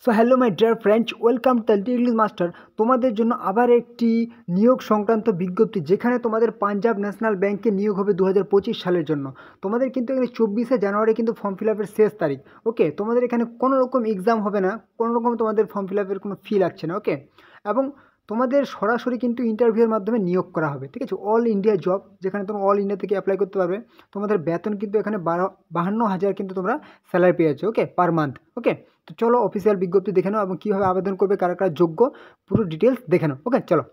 So hello my dear friends, welcome to the English master. তোমাদের জন্য আবার একটি নিয়োগ সংক্রান্ত বিজ্ঞপ্তি, যেখানে তোমাদের পাঞ্জাব ন্যাশনাল ব্যাংকে নিয়োগ হবে 2025 সালের জন্য। তোমাদের কিন্তু এখানে 24শে জানুয়ারি কিন্তু ফর্ম ফিল আপের শেষ তারিখ। ওকে, তোমাদের এখানে কোনো রকম এক্সাম হবে না, কোনো রকম তোমাদের ফর্ম ফিল আপের কোনো ফি লাগছে না। ওকে, এবং তোমাদের সরাসরি কিন্তু ইন্টারভিউয়ের মাধ্যমে নিয়োগ করা হবে। ঠিক আছে, অল ইন্ডিয়া জব, যেখানে তোমরা অল ইন্ডিয়া থেকে অ্যাপ্লাই করতে পারবে। তোমাদের বেতন কিন্তু এখানে 52,000 কিন্তু তোমরা স্যালারি পেয়ে যাচ্ছ, ওকে, পার মান্থ। ওকে, তো চলো অফিসিয়াল বিজ্ঞপ্তি দেখে নাও এবং কীভাবে আবেদন করবে, কারা কারা যোগ্য, পুরো ডিটেলস দেখে নাও। ওকে, চলো।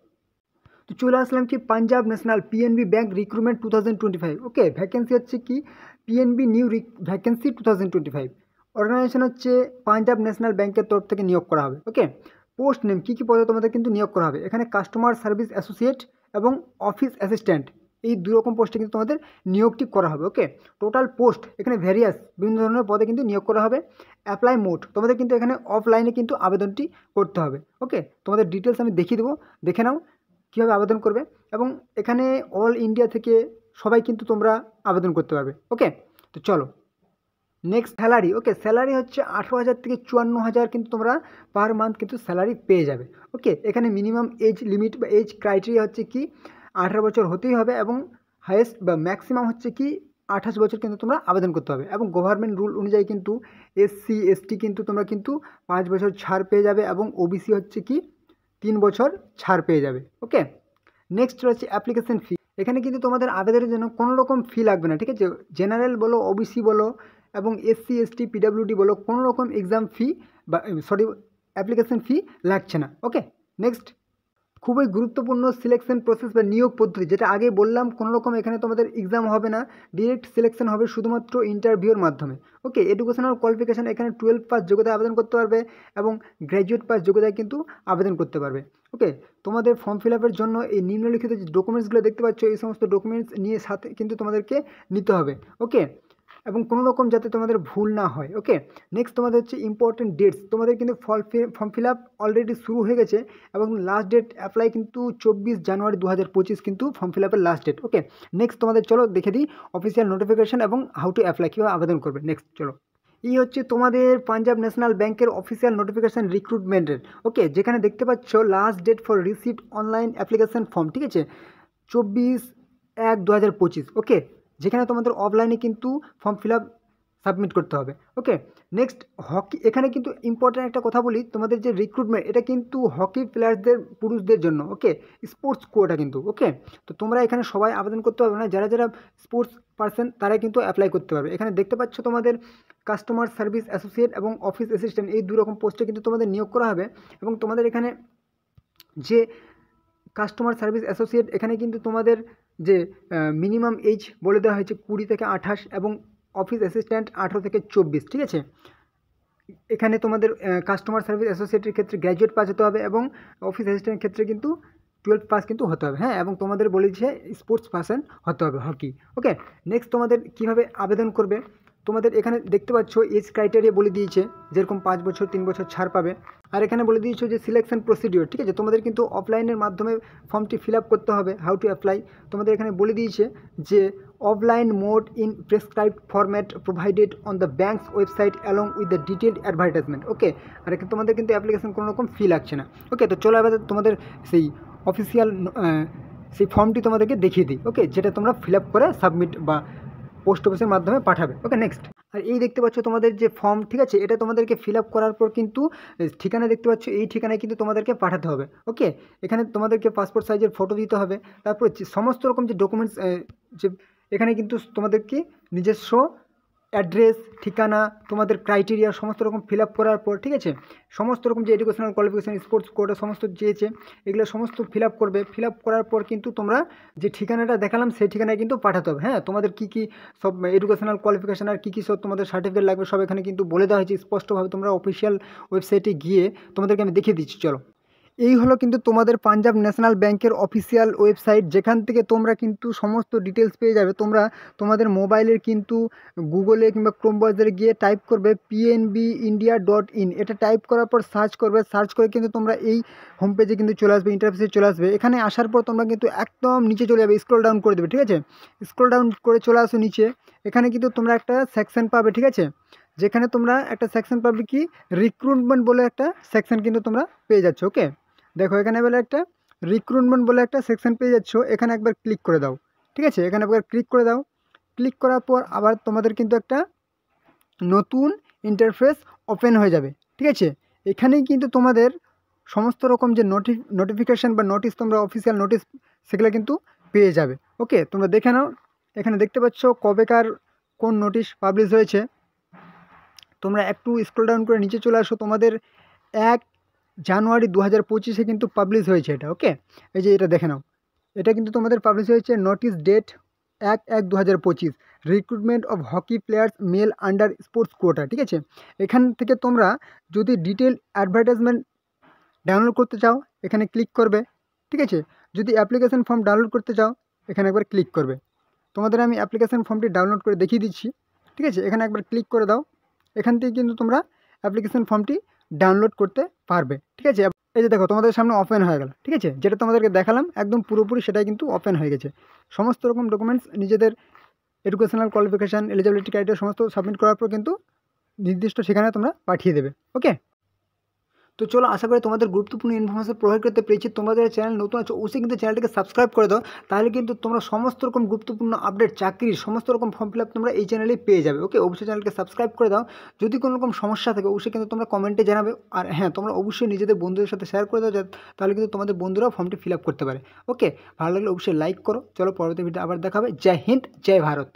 তো চলে আসলাম কি Punjab national PNB bank recruitment 2025। ওকে, ভ্যাকেন্সি হচ্ছে কি পিএনবি নিউ ভ্যাকেন্সি 2025। অর্গানাইজেশন হচ্ছে পাঞ্জাব ন্যাশনাল ব্যাংকের তরফ থেকে নিয়োগ করা হবে। ওকে, পোস্ট নেম কী কী পদে তোমাদের কিন্তু নিয়োগ করা হবে, এখানে কাস্টমার সার্ভিস অ্যাসোসিয়েট এবং অফিস অ্যাসিস্ট্যান্ট, এই দুই রকম পোস্টে কিন্তু তোমাদের নিয়োগটি করা হবে। ওকে, টোটাল পোস্ট এখানে ভ্যারিয়াস বিভিন্ন ধরনের পদে কিন্তু নিয়োগ করা হবে। অ্যাপ্লাই মোড তোমাদের কিন্তু এখানে অফলাইনে কিন্তু আবেদনটি করতে হবে। ওকে, তোমাদের ডিটেলস আমি দেখিয়ে দেবো, দেখে নাও কীভাবে আবেদন করবে। এবং এখানে অল ইন্ডিয়া থেকে সবাই কিন্তু তোমরা আবেদন করতে পারবে। ওকে, তো চলো নেক্সট স্যালারি। ওকে, স্যালারি হচ্ছে 18,000 থেকে 54,000 কিন্তু তোমরা পার মান্থ কিন্তু স্যালারি পেয়ে যাবে। ওকে, এখানে মিনিমাম এজ লিমিট বা এজ ক্রাইটেরিয়া হচ্ছে কি 18 বছর হতেই হবে, এবং হায়েস্ট বা ম্যাক্সিমাম হচ্ছে কি 28 বছর কিন্তু তোমরা আবেদন করতে হবে। এবং গভর্নমেন্ট রুল অনুযায়ী কিন্তু এসসি এসটি কিন্তু তোমরা কিন্তু 5 বছর ছাড় পেয়ে যাবে, এবং ওবিসি হচ্ছে কি 3 বছর ছাড় পেয়ে যাবে। ওকে, নেক্সট রয়েছে অ্যাপ্লিকেশন ফি। এখানে কিন্তু তোমাদের আবেদনের জন্য কোনো রকম ফি লাগবে না। ঠিক আছে, জেনারেল বলো, ওবিসি বলো এবং এসসি এসটি পিডাব্লিউডি বলো, কোনো রকম এক্সাম ফি বা অ্যাপ্লিকেশন ফি লাগছে না। ওকে, নেক্সট খুবই গুরুত্বপূর্ণ সিলেকশন প্রসেস বা নিয়োগ পদ্ধতি, যেটা আগে বললাম, কোনো রকম এখানে তোমাদের এক্সাম হবে না, ডিরেক্ট সিলেকশন হবে শুধুমাত্র ইন্টারভিউর মাধ্যমে। ওকে, এডুকেশনাল কোয়ালিফিকেশান এখানে 12 পাস যোগ্যতায় আবেদন করতে পারবে এবং গ্র্যাজুয়েট পাস যোগ্যতায় কিন্তু আবেদন করতে পারবে। ওকে, তোমাদের ফর্ম ফিল আপের জন্য এই নিম্নলিখিত যে ডকুমেন্টসগুলো দেখতে পাচ্ছ, এই সমস্ত ডকুমেন্টস নিয়ে সাথে কিন্তু তোমাদেরকে নিতে হবে। ওকে, এবং কোনো রকম যাতে তোমাদের ভুল না হয়। ওকে, নেক্সট তোমাদের হচ্ছে ইম্পর্টেন্ট ডেটস। তোমাদের কিন্তু ফর্ম ফিল আপ অলরেডি শুরু হয়ে গেছে, এবং লাস্ট ডেট অ্যাপ্লাই কিন্তু 24 জানুয়ারি 2025 কিন্তু ফর্ম ফিল আপের লাস্ট ডেট। ওকে, নেক্সট তোমাদের চলো দেখে দিই অফিসিয়াল নোটিফিকেশন এবং হাউ টু অ্যাপ্লাই, কীভাবে আবেদন করবে। নেক্সট চলো, এই হচ্ছে তোমাদের পাঞ্জাব ন্যাশনাল ব্যাংকের অফিসিয়াল নোটিফিকেশান রিক্রুটমেন্টের। ওকে, যেখানে দেখতে পাচ্ছ last date for received online application form. ঠিক আছে, 24/1/2025। ওকে, যেখানে তোমাদের অফলাইনে কিন্তু ফর্ম ফিল আপ সাবমিট করতে হবে। ওকে, নেক্সট হকি। এখানে কিন্তু ইম্পর্ট্যান্ট একটা কথা বলি, তোমাদের যে রিক্রুটমেন্ট, এটা কিন্তু হকি প্লেয়ারদের, পুরুষদের জন্য। ওকে, স্পোর্টস কোটা কিন্তু। ওকে, তো তোমরা এখানে সবাই আবেদন করতে পারবে না, যারা যারা স্পোর্টস পার্সন তারাই কিন্তু অ্যাপ্লাই করতে পারবে। এখানে দেখতে পাচ্ছ তোমাদের কাস্টমার সার্ভিস অ্যাসোসিয়েট এবং অফিস অ্যাসিস্ট্যান্ট, এই দুই রকম পোস্টে কিন্তু তোমাদের নিয়োগ করা হবে। এবং তোমাদের এখানে যে কাস্টমার সার্ভিস অ্যাসোসিয়েট, এখানে কিন্তু তোমাদের যে মিনিমাম এজ বলে দেওয়া হয়েছে 20 থেকে 28, এবং অফিস অ্যাসিস্ট্যান্ট 18 থেকে 24। ঠিক আছে, এখানে তোমাদের কাস্টমার সার্ভিস অ্যাসোসিয়েটের ক্ষেত্রে গ্র্যাজুয়েট পাস হতে হবে, এবং অফিস অ্যাসিস্ট্যান্টের ক্ষেত্রে কিন্তু 12 পাস কিন্তু হতে হবে। হ্যাঁ, এবং তোমাদের বলেছে স্পোর্টস পার্সন হতে হবে, হকি। ওকে, নেক্সট তোমাদের কীভাবে আবেদন করবে, তোমাদের এখানে দেখতে পাচ্ছ এজ ক্রাইটেরিয়া বলে দিয়েছে, যেরকম 5 বছর 3 বছর ছাড় পাবে। আর এখানে বলে দিয়েছো যে সিলেকশন প্রসিডিওর। ঠিক আছে, তোমাদের কিন্তু অফলাইনের মাধ্যমে ফর্মটি ফিল আপ করতে হবে। হাউ টু অ্যাপ্লাই তোমাদের এখানে বলে দিয়েছে যে offline mode in prescribed format provided on the bank's website along with the detailed advertisement. Okay, আর এখানে তোমাদের কিন্তু অ্যাপ্লিকেশন কোনো রকম ফি লাগছে না। ওকে, তো চলো এবার তোমাদের সেই অফিসিয়াল সেই ফর্মটি তোমাদেরকে দেখিয়ে দিই। ওকে, যেটা তোমরা ফিল আপ করে সাবমিট বা পোস্ট অফিসের মাধ্যমে পাঠাবে। ওকে, নেক্সট। আর এই দেখতে পাচ্ছ তোমাদের যে ফর্ম, ঠিক আছে, এটা তোমাদেরকে ফিল আপ করার পর কিন্তু ঠিকানা দেখতে পাচ্ছ, এই ঠিকানায় কিন্তু তোমাদেরকে পাঠাতে হবে। ওকে, এখানে তোমাদেরকে পাসপোর্ট সাইজের ফটো দিতে হবে। তারপর সমস্ত রকম যে ডকুমেন্টস, যে এখানে কিন্তু তোমাদেরকে নিজস্ব অ্যাড্রেস, ঠিকানা, তোমাদের ক্রাইটেরিয়া সমস্ত রকম ফিল আপ করার পর, ঠিক আছে, সমস্ত রকম যে এডুকেশনাল কোয়ালিফিকেশান, স্পোর্টস কোটা সমস্ত চেয়েছে, এগুলো সমস্ত ফিল আপ করবে। ফিল আপ করার পর কিন্তু তোমরা যে ঠিকানাটা দেখালাম সেই ঠিকানায় কিন্তু পাঠাতে হবে। হ্যাঁ, তোমাদের কী কী সব এডুকেশনাল কোয়ালিফিকেশান আর কী কী সব তোমাদের সার্টিফিকেট লাগবে সব এখানে কিন্তু বলে দেওয়া হয়েছে স্পষ্টভাবে। তোমরা অফিসিয়াল ওয়েবসাইটে গিয়ে তোমাদেরকে আমি দেখিয়ে দিচ্ছি। চলো, এই হলো কিন্তু তোমাদের পাঞ্জাব ন্যাশনাল ব্যাংকের অফিসিয়াল ওয়েবসাইট, যেখান থেকে তোমরা কিন্তু সমস্ত ডিটেলস পেয়ে যাবে। তোমরা তোমাদের মোবাইলের কিন্তু গুগলে কিংবা ক্রোম ব্রাউজারে গিয়ে টাইপ করবে pnbindia.in, এটা টাইপ করার পর সার্চ করবে। সার্চ করে কিন্তু তোমরা এই হোম পেজে কিন্তু চলে আসবে, ইন্টারফেসে চলে আসবে। এখানে আসার পর তোমরা কিন্তু একদম নিচে চলে যাবে, স্ক্রল ডাউন করে দেবে। ঠিক আছে, স্ক্রল ডাউন করে চলে আসো নিচে। এখানে কিন্তু তোমরা একটা সেকশন পাবে। ঠিক আছে, যেখানে তোমরা একটা সেকশন পাবে কি রিক্রুটমেন্ট বলে একটা সেকশন কিন্তু তোমরা পেয়ে যাচ্ছ। ওকে, দেখো এখানে বলে একটা রিক্রুটমেন্ট বলে একটা সেকশন পেয়ে যাচ্ছ, এখানে একবার ক্লিক করে দাও। ঠিক আছে, এখানে একবার ক্লিক করে দাও। ক্লিক করার পর আবার তোমাদের কিন্তু একটা নতুন ইন্টারফেস ওপেন হয়ে যাবে। ঠিক আছে, এখানেই কিন্তু তোমাদের সমস্ত রকম যে নোটিফিকেশান বা নোটিশ, তোমরা অফিসিয়াল নোটিশ সেগুলো কিন্তু পেয়ে যাবে। ওকে, তোমরা দেখে নাও, এখানে দেখতে পাচ্ছ কবেকার কোন নোটিশ পাবলিশ হয়েছে। তোমরা একটু স্ক্রল ডাউন করে নিচে চলে আসো, তোমাদের 1 জানুয়ারি 2025 কিন্তু পাবলিশ হয়েছে এটা। ওকে, এই যে এটা দেখে নাও, এটা কিন্তু তোমাদের পাবলিশ হয়েছে notice date 1/1/2025, recruitment of hockey players male under sports quota. ঠিক আছে, এখান থেকে তোমরা যদি ডিটেল অ্যাডভার্টাইজমেন্ট ডাউনলোড করতে চাও এখানে ক্লিক করবে। ঠিক আছে, যদি অ্যাপ্লিকেশন ফর্ম ডাউনলোড করতে চাও এখানে একবার ক্লিক করবে। তোমাদের আমি অ্যাপ্লিকেশন ফর্মটি ডাউনলোড করে দেখিয়ে দিচ্ছি। ঠিক আছে, এখানে একবার ক্লিক করে দাও, এখান থেকে কিন্তু তোমরা অ্যাপ্লিকেশন ফর্মটি ডাউনলোড করতে পারবে। ঠিক আছে, এই যে দেখো তোমাদের সামনে ওপেন হয়ে গেল। ঠিক আছে, যেটা তোমাদেরকে দেখালাম একদম পুরোপুরি সেটাই কিন্তু ওপেন হয়ে গেছে। সমস্ত রকম ডকুমেন্টস, নিজেদের এডুকেশনাল কোয়ালিফিকেশান, এলিজিবিলিটি ক্রাইটেরিয়া সমস্ত সাবমিট করার পর কিন্তু নির্দিষ্ট ঠিকানায় তোমরা পাঠিয়ে দেবে। ওকে, তো চলো, আশা করি তোমাদের গুরুত্বপূর্ণ ইনফরমেশন প্রোভাইড করতে পেরেছি। তোমাদের চ্যানেল নতুন আছে অবশ্যই কিন্তু চ্যানেলটিকে সাবস্ক্রাইব করে দাও, তাহলে কিন্তু তোমরা সমস্ত রকম গুরুত্বপূর্ণ আপডেট, চাকরির সমস্ত রকম ফর্ম ফিল আপ তোমরা এই চ্যানেলেই পেয়ে যাবে। ওকে, অবশ্যই চ্যানেলকে সাবস্ক্রাইব করে দাও। যদি কোনো রকম সমস্যা থাকে অবশ্যই কিন্তু তোমরা কমেন্টে জানাবে। আর হ্যাঁ, তোমরা অবশ্যই নিজেদের বন্ধুদের সাথে শেয়ার করে দাও, তাহলে কিন্তু তোমাদের বন্ধুরাও ফর্মটি ফিল আপ করতে পারে। ওকে, ভালো লাগলে অবশ্যই লাইক করো। চলো পরবর্তী ভিডিও আবার দেখাবে। জয় হিন্দ, জয় ভারত।